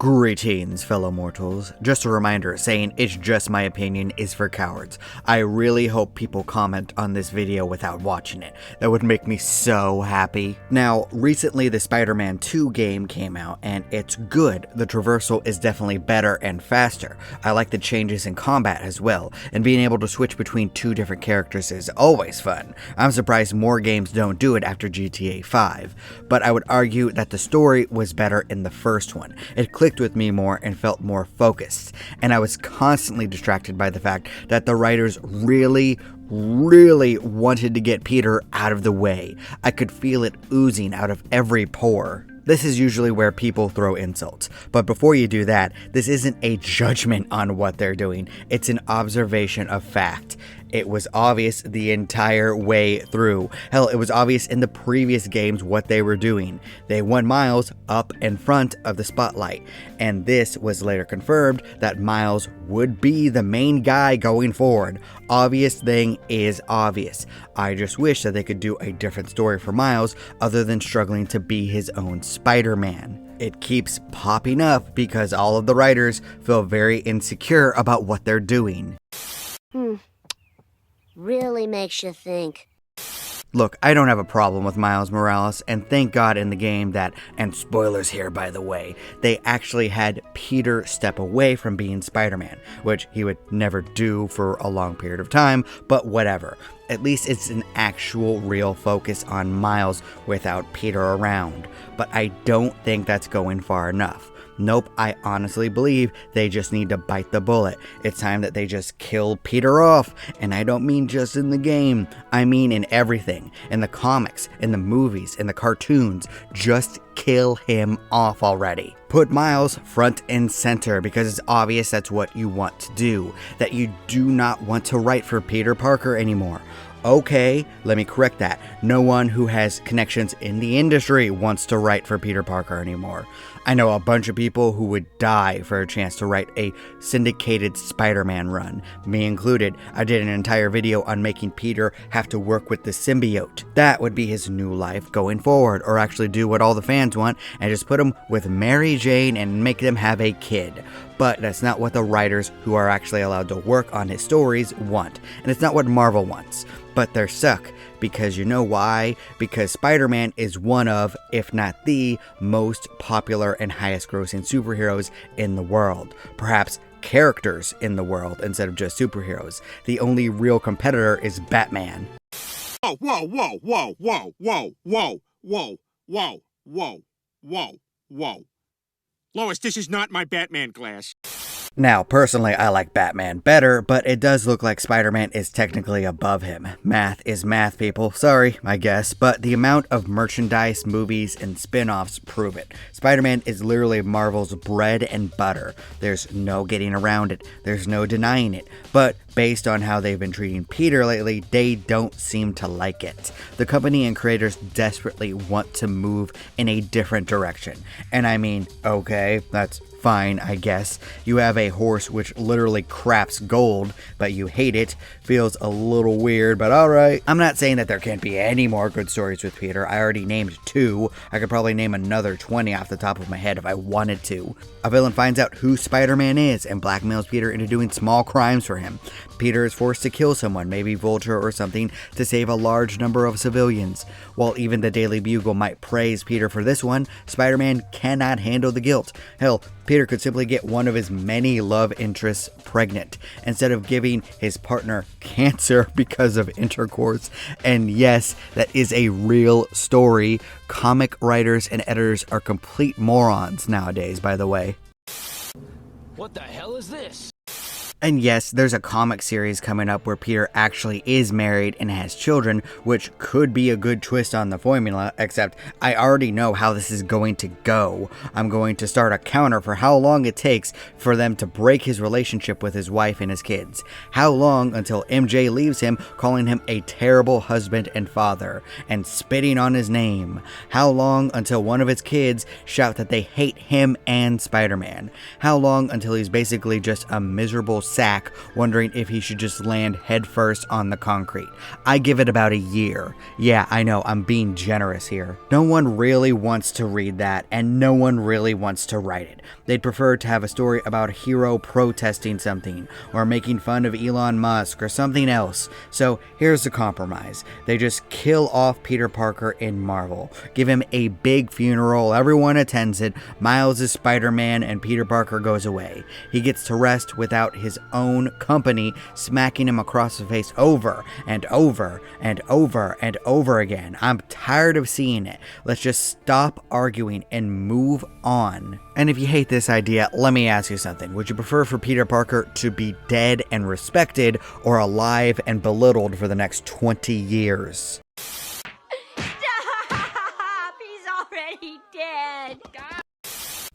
Greetings, fellow mortals. Just a reminder, saying it's just my opinion is for cowards. I really hope people comment on this video without watching it. That would make me so happy. Now, recently the Spider-Man 2 game came out, and it's good. The traversal is definitely better and faster. I like the changes in combat as well, and being able to switch between two different characters is always fun. I'm surprised more games don't do it after GTA 5, but I would argue that the story was better in the first one. It clicked with me more and felt more focused, and I was constantly distracted by the fact that the writers really wanted to get Peter out of the way. I could feel it oozing out of every pore. This is usually where people throw insults, but before you do that, this isn't a judgment on what they're doing, it's an observation of fact. It was obvious the entire way through. Hell, it was obvious in the previous games what they were doing. They want Miles up in front of the spotlight, and this was later confirmed that Miles would be the main guy going forward. Obvious thing is obvious. I just wish that they could do a different story for Miles other than struggling to be his own Spider-Man. It keeps popping up because all of the writers feel very insecure about what they're doing. Really makes you think. Look, I don't have a problem with Miles Morales, and thank God in the game that, and spoilers here by the way, they actually had Peter step away from being Spider-Man, which he would never do for a long period of time, but whatever. At least it's an actual real focus on Miles without Peter around, but I don't think that's going far enough. Nope, I honestly believe they just need to bite the bullet. It's time that they just kill Peter off. And I don't mean just in the game. I mean in everything. In the comics, in the movies, in the cartoons. Just kill him off already. Put Miles front and center because it's obvious that's what you want to do. That you do not want to write for Peter Parker anymore. Okay, let me correct that. No one who has connections in the industry wants to write for Peter Parker anymore. I know a bunch of people who would die for a chance to write a syndicated Spider-Man run. Me included. I did an entire video on making Peter have to work with the symbiote. That would be his new life going forward, or actually do what all the fans want and just put him with Mary Jane and make them have a kid. But that's not what the writers who are actually allowed to work on his stories want. And it's not what Marvel wants. But they're stuck. Because you know why? Because Spider-Man is one of, if not the, most popular and highest grossing superheroes in the world. Perhaps characters in the world instead of just superheroes. The only real competitor is Batman. Whoa, whoa, whoa, whoa, whoa, whoa, whoa, whoa, whoa, whoa, whoa, whoa. Lois, this is not my Batman glass. Now, personally, I like Batman better, but it does look like Spider-Man is technically above him. Math is math, people. Sorry, I guess, but the amount of merchandise, movies, and spin-offs prove it. Spider-Man is literally Marvel's bread and butter. There's no getting around it. There's no denying it. But based on how they've been treating Peter lately, they don't seem to like it. The company and creators desperately want to move in a different direction. And I mean, okay, that's fine, I guess. You have a horse which literally craps gold, but you hate it. Feels a little weird, but alright. I'm not saying that there can't be any more good stories with Peter. I already named 2. I could probably name another 20 off the top of my head if I wanted to. A villain finds out who Spider-Man is and blackmails Peter into doing small crimes for him. Peter is forced to kill someone, maybe Vulture or something, to save a large number of civilians. While even the Daily Bugle might praise Peter for this one, Spider-Man cannot handle the guilt. Hell, Peter could simply get one of his many love interests pregnant, instead of giving his partner cancer because of intercourse. And yes, that is a real story. Comic writers and editors are complete morons nowadays, by the way. What the hell is this? And yes, there's a comic series coming up where Peter actually is married and has children, which could be a good twist on the formula, except I already know how this is going to go. I'm going to start a counter for how long it takes for them to break his relationship with his wife and his kids. How long until MJ leaves him, calling him a terrible husband and father, and spitting on his name. How long until one of his kids shout that they hate him and Spider-Man. How long until he's basically just a miserable sack, wondering if he should just land headfirst on the concrete. I give it about a year. Yeah, I know, I'm being generous here. No one really wants to read that, and no one really wants to write it. They'd prefer to have a story about a hero protesting something, or making fun of Elon Musk, or something else. So here's the compromise. They just kill off Peter Parker in Marvel. Give him a big funeral, everyone attends it, Miles is Spider-Man, and Peter Parker goes away. He gets to rest without his own company smacking him across the face over and over and over and over again. I'm tired of seeing it. Let's just stop arguing and move on. And if you hate this idea, let me ask you something. Would you prefer for Peter Parker to be dead and respected, or alive and belittled for the next 20 years? Stop! He's already dead.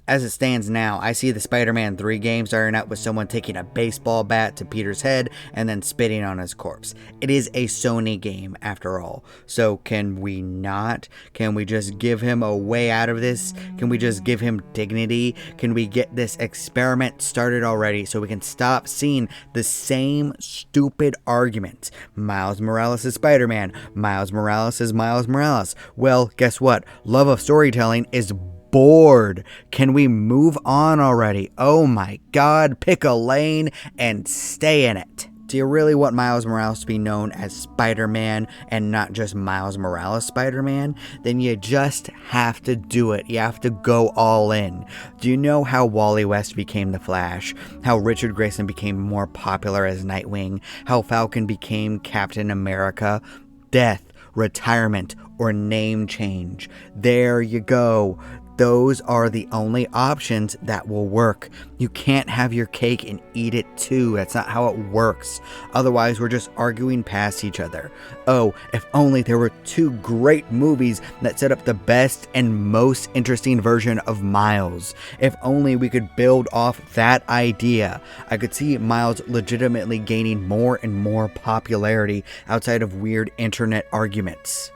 As it stands now, I see the Spider-Man 3 game starting out with someone taking a baseball bat to Peter's head and then spitting on his corpse. It is a Sony game after all. So can we not? Can we just give him a way out of this? Can we just give him dignity? Can we get this experiment started already so we can stop seeing the same stupid argument? Miles Morales is Spider-Man. Miles Morales is Miles Morales. Well, guess what? Love of storytelling is bored. Can we move on already? Oh my god, pick a lane and stay in it. Do you really want Miles Morales to be known as Spider-Man and not just Miles Morales Spider-Man? Then you just have to do it. You have to go all in. Do you know how Wally West became the Flash? How Richard Grayson became more popular as Nightwing? How Falcon became Captain America? Death, retirement, or name change. There you go. Those are the only options that will work. You can't have your cake and eat it too. That's not how it works. Otherwise, we're just arguing past each other. Oh, if only there were two great movies that set up the best and most interesting version of Miles. If only we could build off that idea. I could see Miles legitimately gaining more and more popularity outside of weird internet arguments.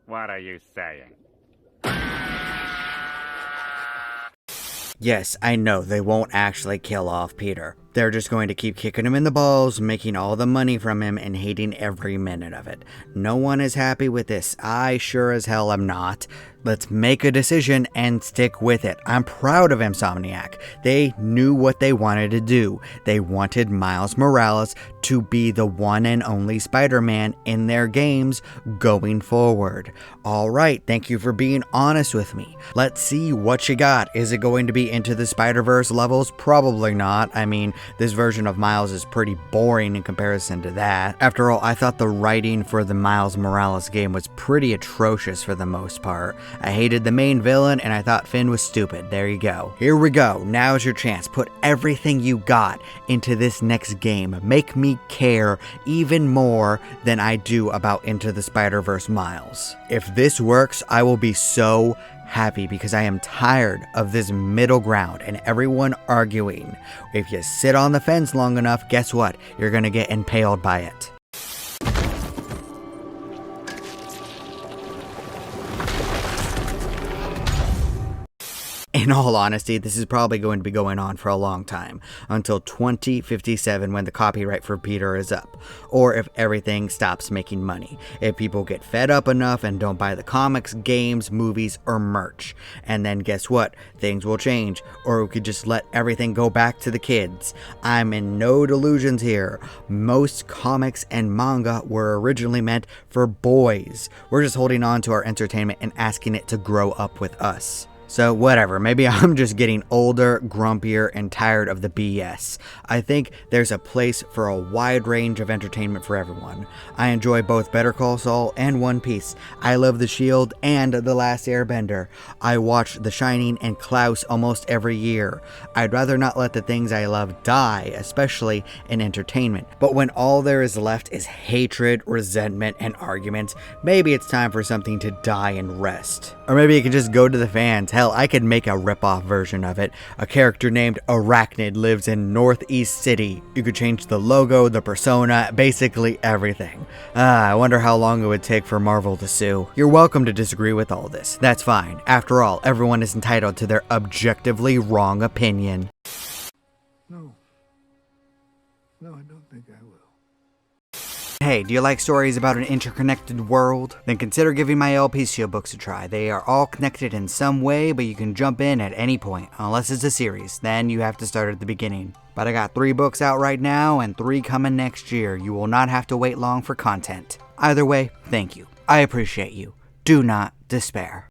What are you saying? Yes, I know, they won't actually kill off Peter. They're just going to keep kicking him in the balls, making all the money from him, and hating every minute of it. No one is happy with this. I sure as hell am not. Let's make a decision and stick with it. I'm proud of Insomniac. They knew what they wanted to do. They wanted Miles Morales to be the one and only Spider-Man in their games going forward. Alright, thank you for being honest with me. Let's see what you got. Is it going to be Into the Spider-Verse levels? Probably not. I mean, this version of Miles is pretty boring in comparison to that. After all, I thought the writing for the Miles Morales game was pretty atrocious for the most part. I hated the main villain and I thought Finn was stupid. There you go. Here we go. Now's your chance. Put everything you got into this next game. Make me care even more than I do about Into the Spider-Verse Miles. If this works, I will be so happy because I am tired of this middle ground and everyone arguing. If you sit on the fence long enough, guess what? You're gonna get impaled by it. In all honesty, this is probably going to be going on for a long time, until 2057 when the copyright for Peter is up, or if everything stops making money, if people get fed up enough and don't buy the comics, games, movies, or merch. And then guess what? Things will change, or we could just let everything go back to the kids. I'm in no delusions here. Most comics and manga were originally meant for boys. We're just holding on to our entertainment and asking it to grow up with us. So whatever, maybe I'm just getting older, grumpier, and tired of the BS. I think there's a place for a wide range of entertainment for everyone. I enjoy both Better Call Saul and One Piece. I love The Shield and The Last Airbender. I watch The Shining and Klaus almost every year. I'd rather not let the things I love die, especially in entertainment. But when all there is left is hatred, resentment, and arguments, maybe it's time for something to die and rest. Or maybe it could just go to the fans. Hell, I could make a rip-off version of it. A character named Arachnid lives in Northeast City. You could change the logo, the persona, basically everything. I wonder how long it would take for Marvel to sue. You're welcome to disagree with all this. That's fine. After all, everyone is entitled to their objectively wrong opinion. No. No, I don't think I will. Hey, do you like stories about an interconnected world? Then consider giving my LP Seal books a try. They are all connected in some way, but you can jump in at any point, unless it's a series. Then you have to start at the beginning. But I got 3 books out right now and 3 coming next year. You will not have to wait long for content. Either way, thank you. I appreciate you. Do not despair.